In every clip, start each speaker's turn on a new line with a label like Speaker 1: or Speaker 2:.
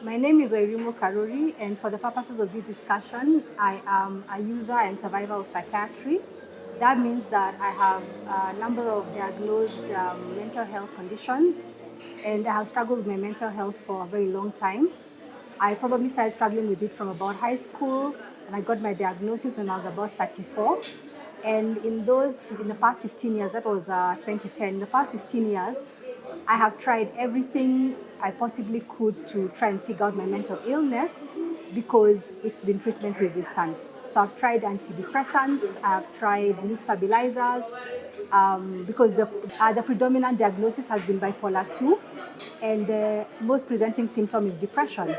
Speaker 1: My name is Wairimu Karuri, and for the purposes of this discussion, I am a user and survivor of psychiatry. That means that I have a number of diagnosed mental health conditions, and I have struggled with my mental health for a very long time. I probably started struggling with it from about high school, and I got my diagnosis when I was about 34. And in the past 15 years, that was 2010, in the past 15 years, I have tried everything I possibly could to try and figure out my mental illness because it's been treatment resistant. So I've tried antidepressants, I've tried mood stabilizers, because the predominant diagnosis has been bipolar 2, and the most presenting symptom is depression.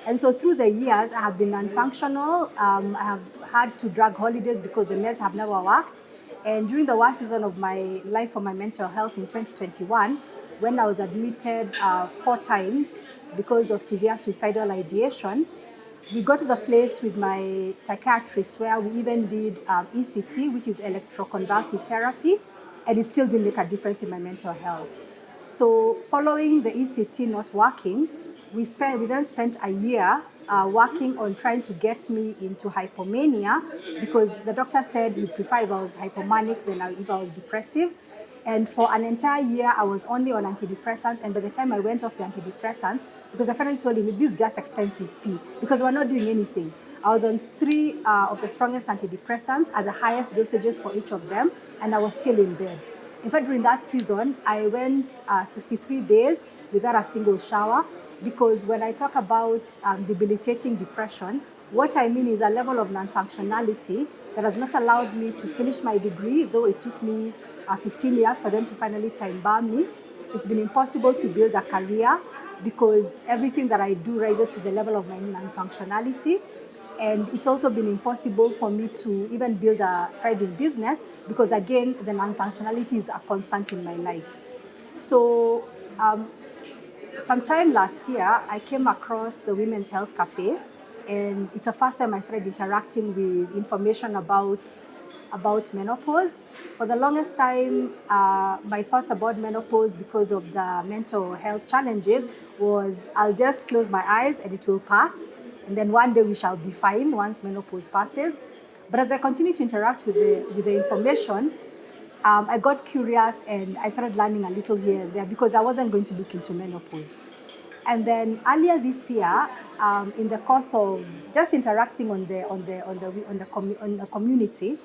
Speaker 1: And so through the years, I have been non-functional. I have had to drag holidays because the meds have never worked. And during the worst season of my life for my mental health in 2021, when I was admitted 4 times because of severe suicidal ideation, we got to the place with my psychiatrist where we even did ECT, which is electroconvulsive therapy, and it still didn't make a difference in my mental health. So following the ECT not working, we then spent a year working on trying to get me into hypomania because the doctor said he'd prefer if I was hypomanic than if I was depressive. And for an entire year, I was only on antidepressants. And by the time I went off the antidepressants, because I finally told him, this is just expensive P, because we're not doing anything. I was on 3 of the strongest antidepressants at the highest dosages for each of them, and I was still in bed. In fact, during that season, I went 63 days without a single shower, because when I talk about debilitating depression, what I mean is a level of non-functionality that has not allowed me to finish my degree, though it took me 15 years for them to finally time bar me. It's been impossible to build a career because everything that I do rises to the level of my non-functionality. And it's also been impossible for me to even build a thriving business because, again, the non-functionality is a constant in my life. So sometime last year, I came across the Women's Health Cafe, and it's the first time I started interacting with information about menopause. For the longest time, my thoughts about menopause, because of the mental health challenges, was I'll just close my eyes and it will pass, and then one day we shall be fine once menopause passes. But as I continue to interact with the information, I got curious and I started learning a little here and there because I wasn't going to look into menopause. And then earlier this year, in the course of just interacting on the community,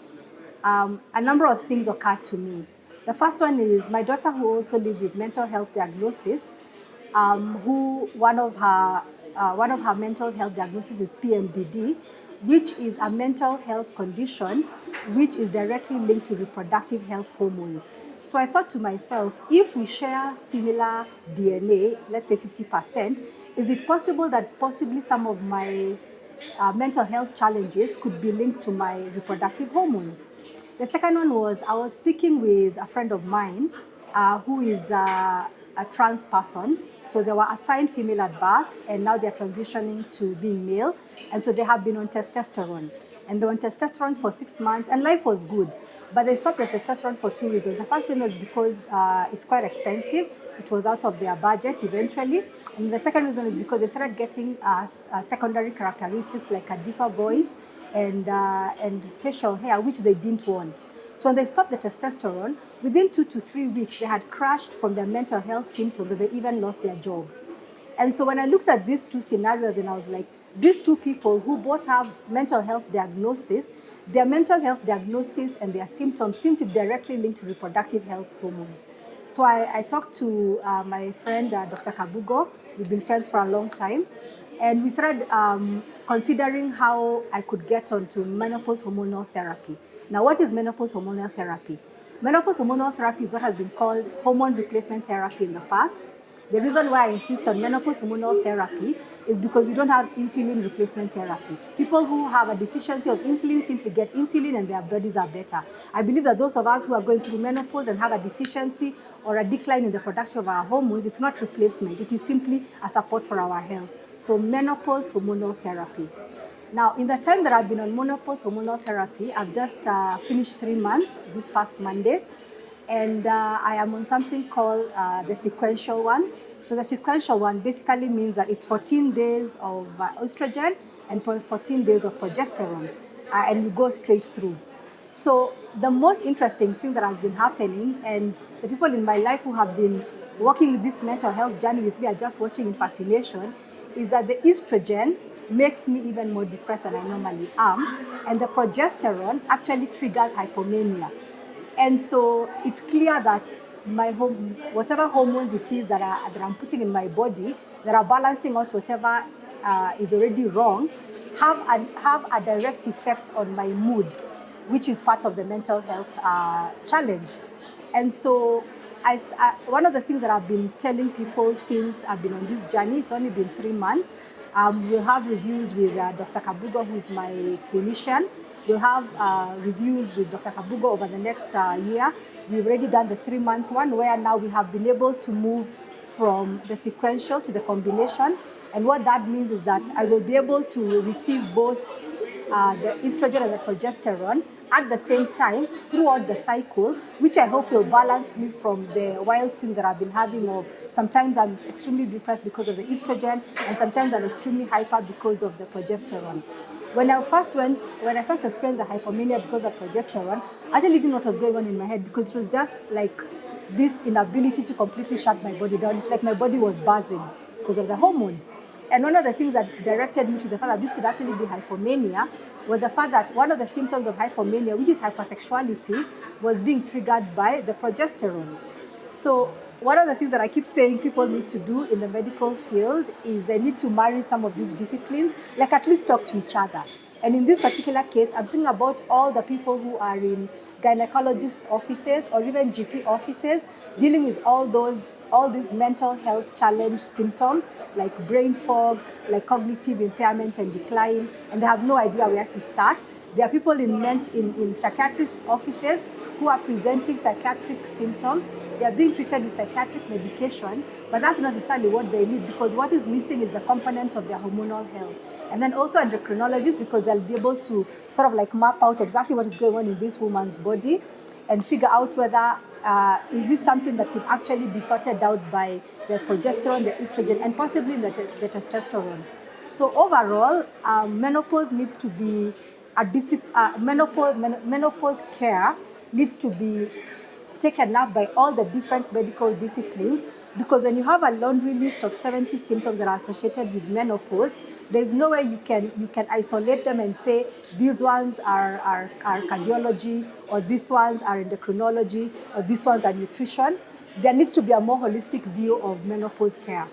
Speaker 1: a number of things occurred to me. The first one is my daughter, who also lives with mental health diagnosis, who one of her mental health diagnoses is PMDD, which is a mental health condition which is directly linked to reproductive health hormones. So I thought to myself, if we share similar DNA, let's say 50%, is it possible that possibly some of my mental health challenges could be linked to my reproductive hormones? The second one was I was speaking with a friend of mine who is a trans person. So they were assigned female at birth, and now they're transitioning to being male. And so they have been on testosterone. And they were on testosterone for 6 months, and life was good. But they stopped the testosterone for 2 reasons. The first one was because it's quite expensive. It was out of their budget eventually. And the second reason is because they started getting secondary characteristics like a deeper voice and facial hair, which they didn't want. So when they stopped the testosterone, within 2 to 3 weeks, they had crashed from their mental health symptoms, and they even lost their job. And so when I looked at these two scenarios, and I was like, these two people who both have mental health diagnosis, their mental health diagnosis and their symptoms seem to be directly linked to reproductive health hormones. So I talked to my friend, Dr. Kabugo. We've been friends for a long time. And we started considering how I could get onto menopause hormonal therapy. Now, what is menopause hormonal therapy? Menopause hormonal therapy is what has been called hormone replacement therapy in the past. The reason why I insist on menopause hormonal therapy is because we don't have insulin replacement therapy. People who have a deficiency of insulin simply get insulin and their bodies are better. I believe that those of us who are going through menopause and have a deficiency or a decline in the production of our hormones, it's not replacement. It is simply a support for our health. So menopause hormonal therapy. Now, in the time that I've been on menopause hormonal therapy, I've just finished 3 months this past Monday. And I am on something called the sequential one. So the sequential one basically means that it's 14 days of estrogen and 14 days of progesterone, and you go straight through. So the most interesting thing that has been happening, and the people in my life who have been working with this mental health journey with me are just watching in fascination, is that the estrogen makes me even more depressed than I normally am, and the progesterone actually triggers hypomania. And so it's clear that whatever hormones it is that I'm putting in my body that are balancing out whatever is already wrong have a direct effect on my mood, which is part of the mental health challenge. And so one of the things that I've been telling people since I've been on this journey, it's only been 3 months, we'll have reviews with Dr. Kabugo, who's my clinician. We'll have reviews with Dr. Kabugo over the next year. We've already done the 3-month one, where now we have been able to move from the sequential to the combination. And what that means is that I will be able to receive both the estrogen and the progesterone at the same time throughout the cycle, which I hope will balance me from the wild swings that I've been having of sometimes I'm extremely depressed because of the estrogen, and sometimes I'm extremely hyper because of the progesterone. When I first experienced the hypomania because of progesterone, I actually didn't know what was going on in my head, because it was just like this inability to completely shut my body down. It's like my body was buzzing because of the hormone. And one of the things that directed me to the fact that this could actually be hypomania was the fact that one of the symptoms of hypomania, which is hypersexuality, was being triggered by the progesterone. So one of the things that I keep saying people need to do in the medical field is they need to marry some of these disciplines, like at least talk to each other. And in this particular case, I'm thinking about all the people who are in gynecologists' offices or even GP offices dealing with all these mental health challenge symptoms like brain fog, like cognitive impairment and decline, and they have no idea where to start. There are people in psychiatrist offices who are presenting psychiatric symptoms. They are being treated with psychiatric medication, but that's not necessarily what they need, because what is missing is the component of their hormonal health. And then also endocrinologists, because they'll be able to sort of like map out exactly what is going on in this woman's body and figure out whether is it something that could actually be sorted out by the progesterone, the estrogen, and possibly the testosterone. So overall, menopause needs to be menopause care needs to be taken up by all the different medical disciplines, because when you have a laundry list of 70 symptoms that are associated with menopause, there's no way you can isolate them and say these ones are cardiology, or these ones are endocrinology, or these ones are nutrition. There needs to be a more holistic view of menopause care.